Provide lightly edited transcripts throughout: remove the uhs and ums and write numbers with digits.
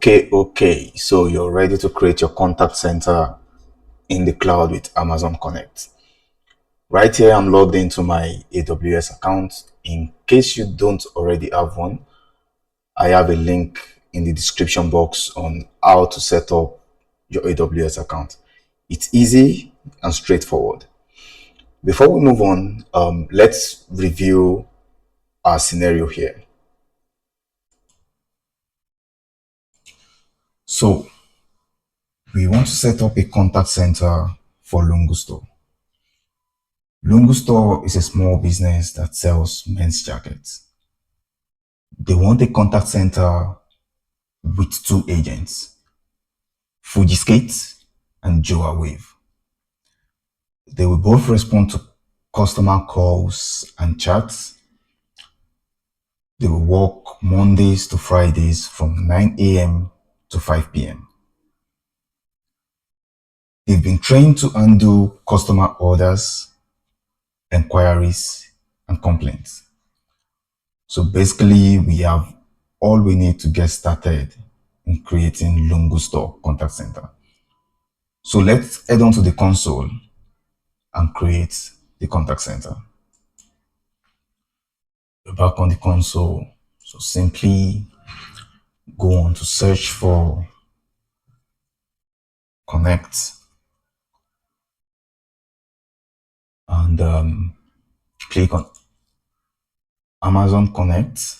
Okay. So you're ready to create your contact center in the cloud with Amazon Connect. Right here, I'm logged into my AWS account. In case you don't already have one, I have a link in the description box on how to set up your AWS account. It's easy and straightforward. Before we move on, let's review our scenario here. So we want to set up a contact center for Lungu Store. Lungu Store is a small business that sells men's jackets. They want a contact center with two agents, Fuji Skates and Joa Wave. They will both respond to customer calls and chats. They will work Mondays to Fridays from 9 a.m. to 5 p.m. They've been trained to handle customer orders, inquiries, and complaints. So basically, we have all we need to get started in creating Lungu Store contact center. So let's head on to the console and create the contact center. We're back on the console. So simply go on to search for connect and click on Amazon Connect.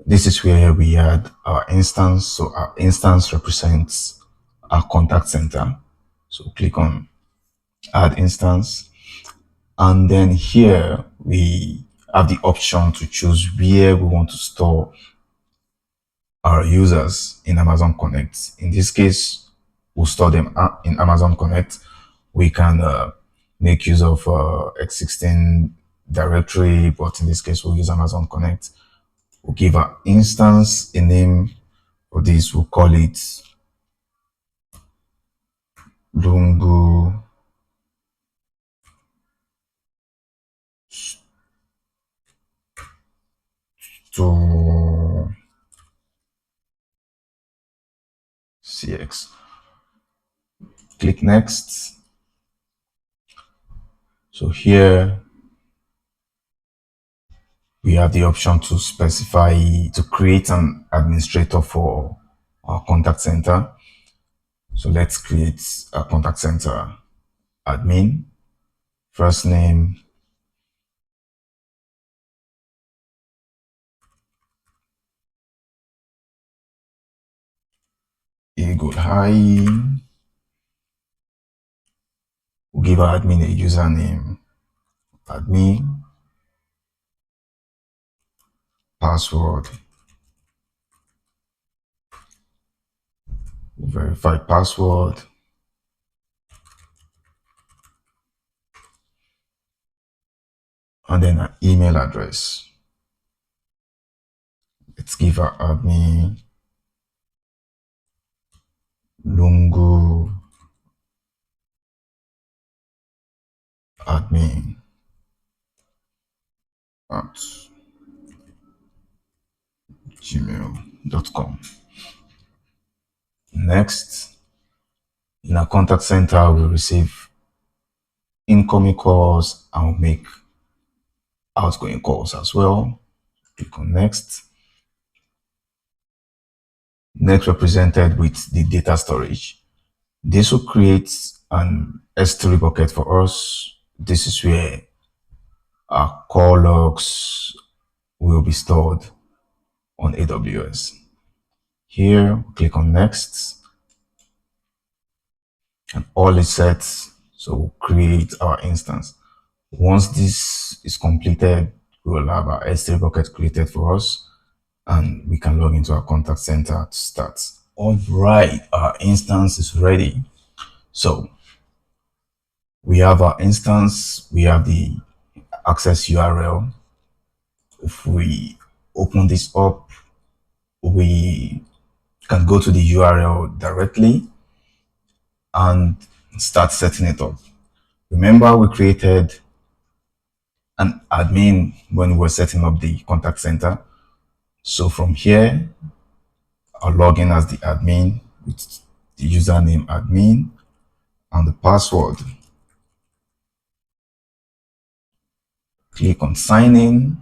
This is where we add our instance. So our instance represents our contact center. So click on add instance. And then here we have the option to choose where we want to store our users in Amazon Connect. In this case, we'll store them in Amazon Connect. We can make use of X16 directory, but in this case, we'll use Amazon Connect. We'll give our instance a name for this. We'll call it Lungu to CX. Click next. So here we have the option to specify, to create an administrator for our contact center. So let's create a contact center admin, first name, equal hi. We'll give our admin a username, admin, password, we'll verify password, and then an email address. Let's give our admin lungu admin at gmail.com. Next, in our contact center, we receive incoming calls and we'll make outgoing calls as well. Click on next. Next, represented with the data storage. This will create an S3 bucket for us. This is where our call logs will be stored on AWS. Here, click on next, and all is set. So we'll create our instance. Once this is completed, we will have our S3 bucket created for us, and we can log into our contact center to start. All right, our instance is ready. So we have our instance, we have the access URL. If we open this up, we can go to the URL directly and start setting it up. Remember, we created an admin when we're setting up the contact center. So from here, I'll log in as the admin with the username admin and the password. Click on sign in.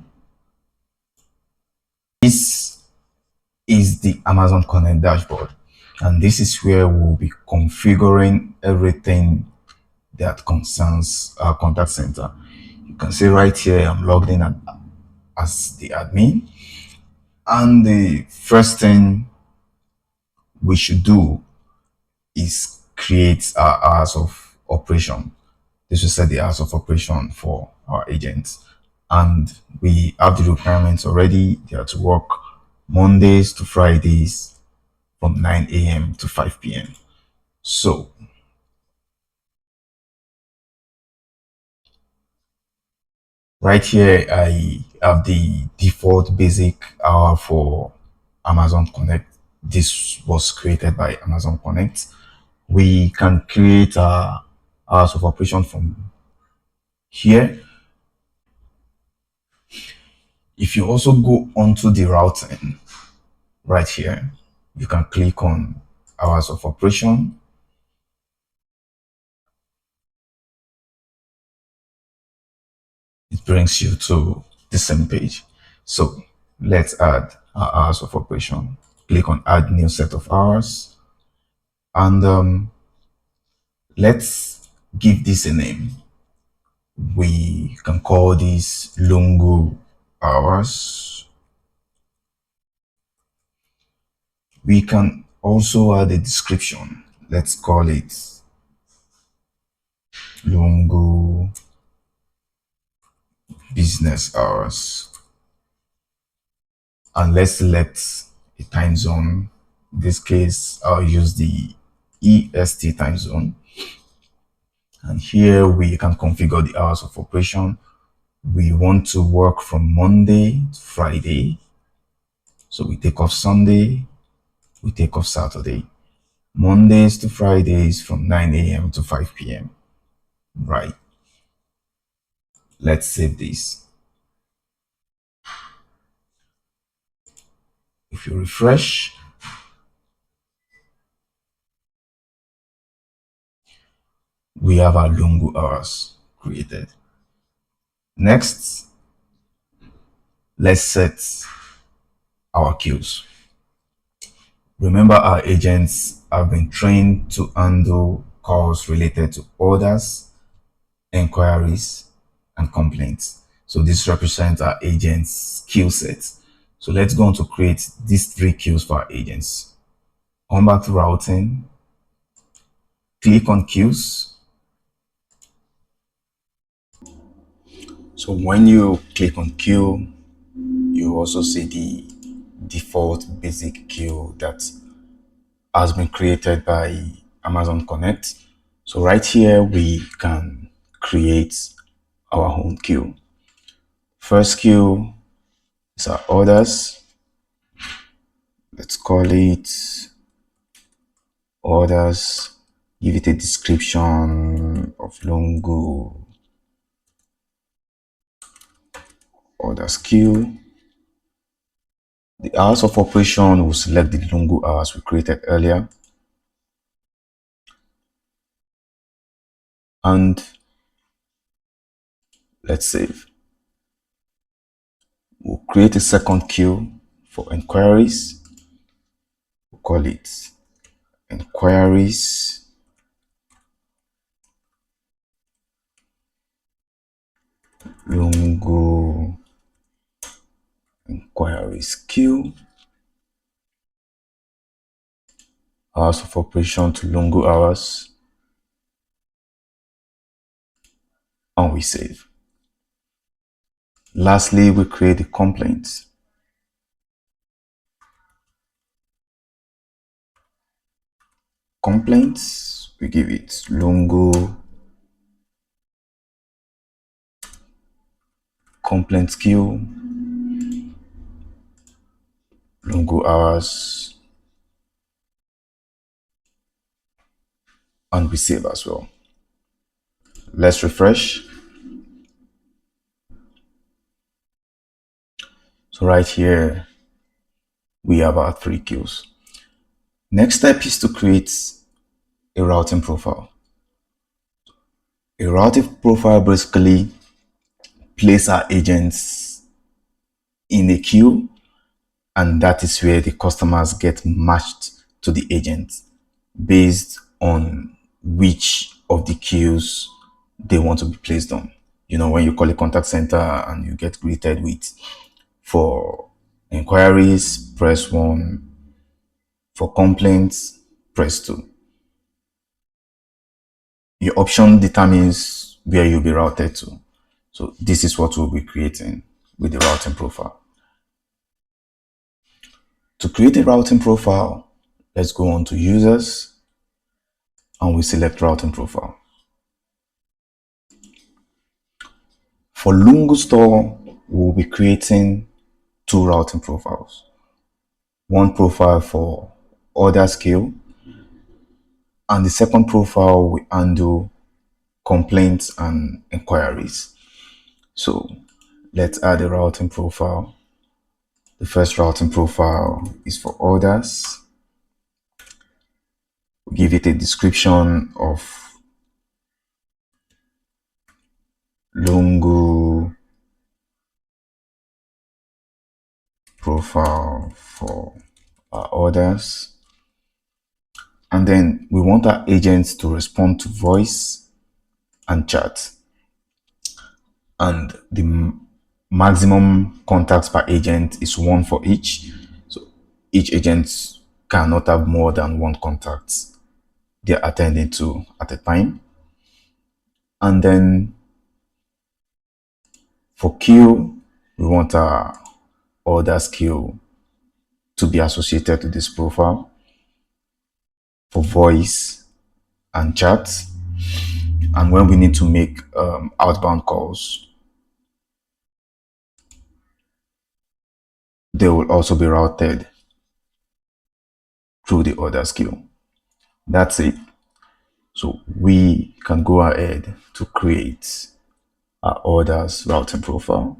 This is the Amazon Connect dashboard, and this is where we'll be configuring everything that concerns our contact center. You can see right here I'm logged in as the admin, and the first thing we should do is create our hours of operation. This will set the hours of operation for our agents, and we have the requirements already. They are to work Mondays to Fridays from 9 a.m. to 5 p.m. So right here, I have the default basic hour for Amazon Connect. This was created by Amazon Connect. We can create hours of operation from here. If you also go onto the routing right here, you can click on hours of operation. It brings you to the same page. So let's add our hours of operation. Click on add new set of hours, and let's give this a name. We can call this Lungu hours. We can also add a description. Let's call it Lungu business hours. And let's select a time zone. In this case, I'll use the EST time zone. And here we can configure the hours of operation. We want to work from Monday to Friday. So we take off Sunday, we take off Saturday. Mondays to Fridays from 9 a.m. to 5 p.m. Right. Let's save this. If you refresh, we have our Lungu hours created. Next, let's set our queues. Remember, our agents have been trained to handle calls related to orders, inquiries, and complaints. So this represents our agents' skill sets. So let's go on to create these three queues for our agents. Come back to routing, click on queues. So when you click on queue, you also see the default basic queue that has been created by Amazon Connect. So right here, we can create our own queue. First queue is our orders. Let's call it orders. Give it a description of Lungu orders queue. The hours of operation will select the Lungu hours we created earlier. And let's save. We'll create a second queue for inquiries. We'll call it inquiries Lungu inquiries queue. Hours of operation to Lungu hours. And we save. Lastly, we create the complaints. Complaints, we give it Lungu complaints queue, Lungu hours, and we save as well. Let's refresh. So right here, we have our three queues. Next step is to create a routing profile. A routing profile basically place our agents in a queue, and that is where the customers get matched to the agent based on which of the queues they want to be placed on. You know, when you call a contact center and you get greeted with, for inquiries, press 1, for complaints, press 2. Your option determines where you'll be routed to. So this is what we'll be creating with the routing profile. To create a routing profile, let's go on to users and we select routing profile. For Lungu Store, we'll be creating two routing profiles. One profile for order scale, and the second profile we handle complaints and inquiries. So let's add a routing profile. The first routing profile is for orders. We give it a description of Lungu profile for our orders. And then we want our agents to respond to voice and chat. And the maximum contacts per agent is 1 for each. So each agent cannot have more than 1 contact they're attending to at a time. And then for queue, we want our orders queue to be associated to this profile. For voice and chat, and when we need to make outbound calls, they will also be routed through the orders queue. That's it. So we can go ahead to create our orders routing profile.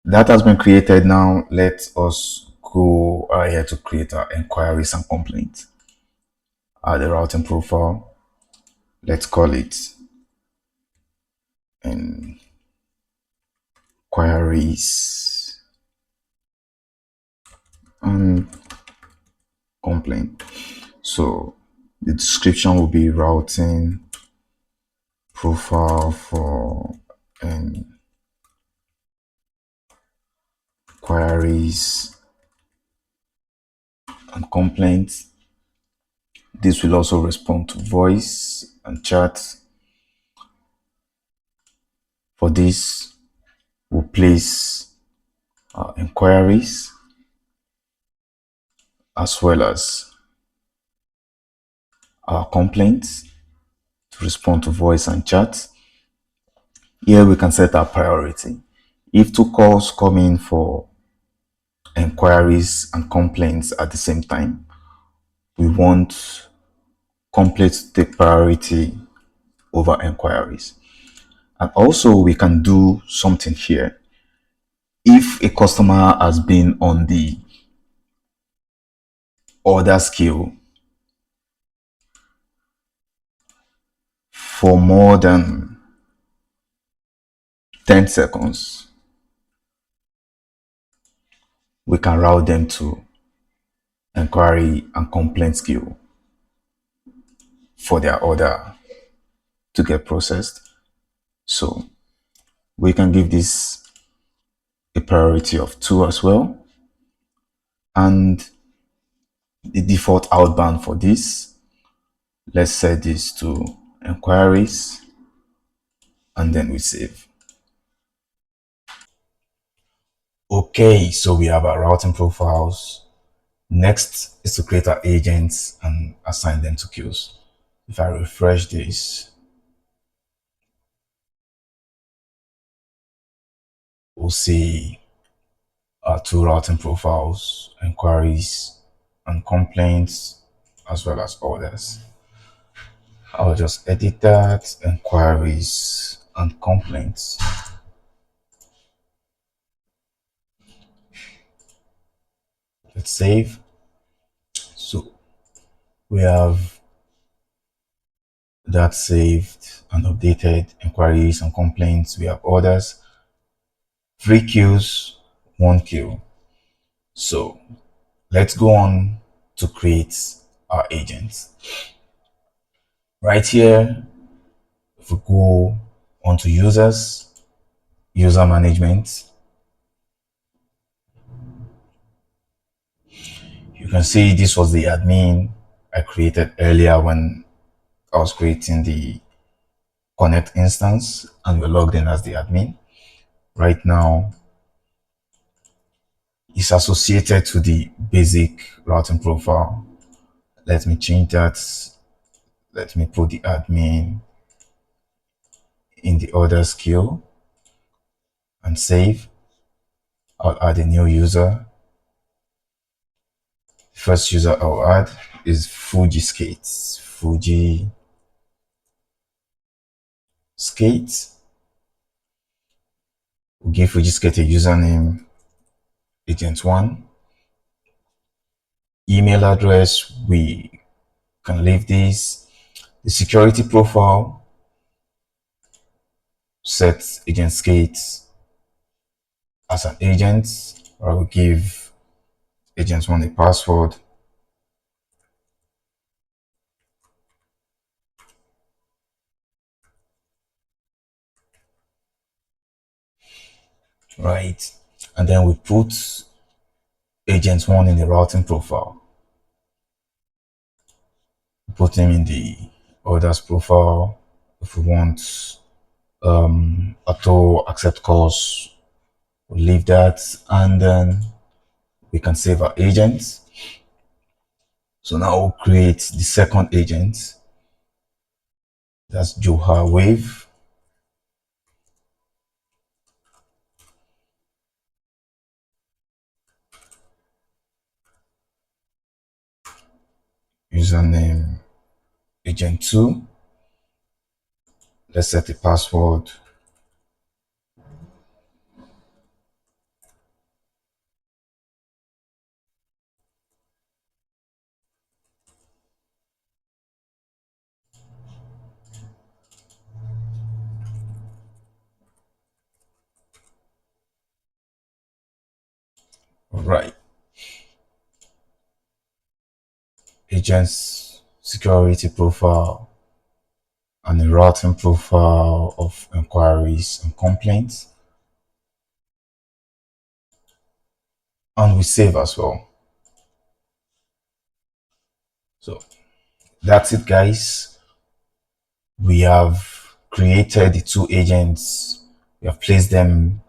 That has been created. Now let us go ahead to create our inquiries and complaints. Add the routing profile. Let's call it inquiries and complaint. So the description will be routing profile for inquiries and complaints. This will also respond to voice and chat. For this, we'll place our inquiries as well as our complaints to respond to voice and chat. Here we can set our priority. If 2 calls come in for inquiries and complaints at the same time, we want complaints to take priority over inquiries. And also we can do something here. If a customer has been on the order queue for more than 10 seconds, we can route them to inquiry and complaints queue for their order to get processed. So we can give this a priority of 2 as well. And the default outbound for this, let's set this to inquiries, and then we save. Okay, so we have our routing profiles. Next is to create our agents and assign them to queues. If I refresh this, we'll see our 2 routing profiles, inquiries and complaints, as well as orders. I'll just edit that, inquiries and complaints. Let's save. So we have that saved and updated. Inquiries and complaints. We have orders, 3 queues, 1 queue. So let's go on to create our agents. Right here, if we go onto users, user management, you can see this was the admin I created earlier when I was creating the Connect instance and we're logged in as the admin. Right now, it's associated to the basic routing profile. Let me change that. Let me put the admin in the orders queue and save. I'll add a new user. First user I'll add is Fuji Skates. Fuji Skates. We'll give Fuji Skate a username, agent1. Email address, we can leave this. The security profile, set agent Skate as an agent, or I will give agent1 a password. Right, and then we put agent1 in the routing profile. Put him in the orders profile. If we want auto accept calls, we'll leave that, and then we can save our agents. So now we'll create the second agent. That's Johar Wave. Username agent2. Let's set the password. Right. Agents security profile and a routing profile of inquiries and complaints. And we save as well. So that's it, guys. We have created the two agents. We have placed them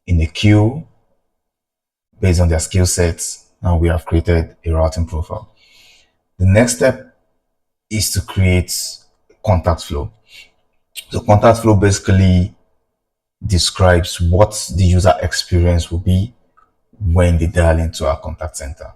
in a queue based on their skill sets. Now we have created a routing profile. The next step is to create contact flow. So contact flow basically describes what the user experience will be when they dial into our contact center.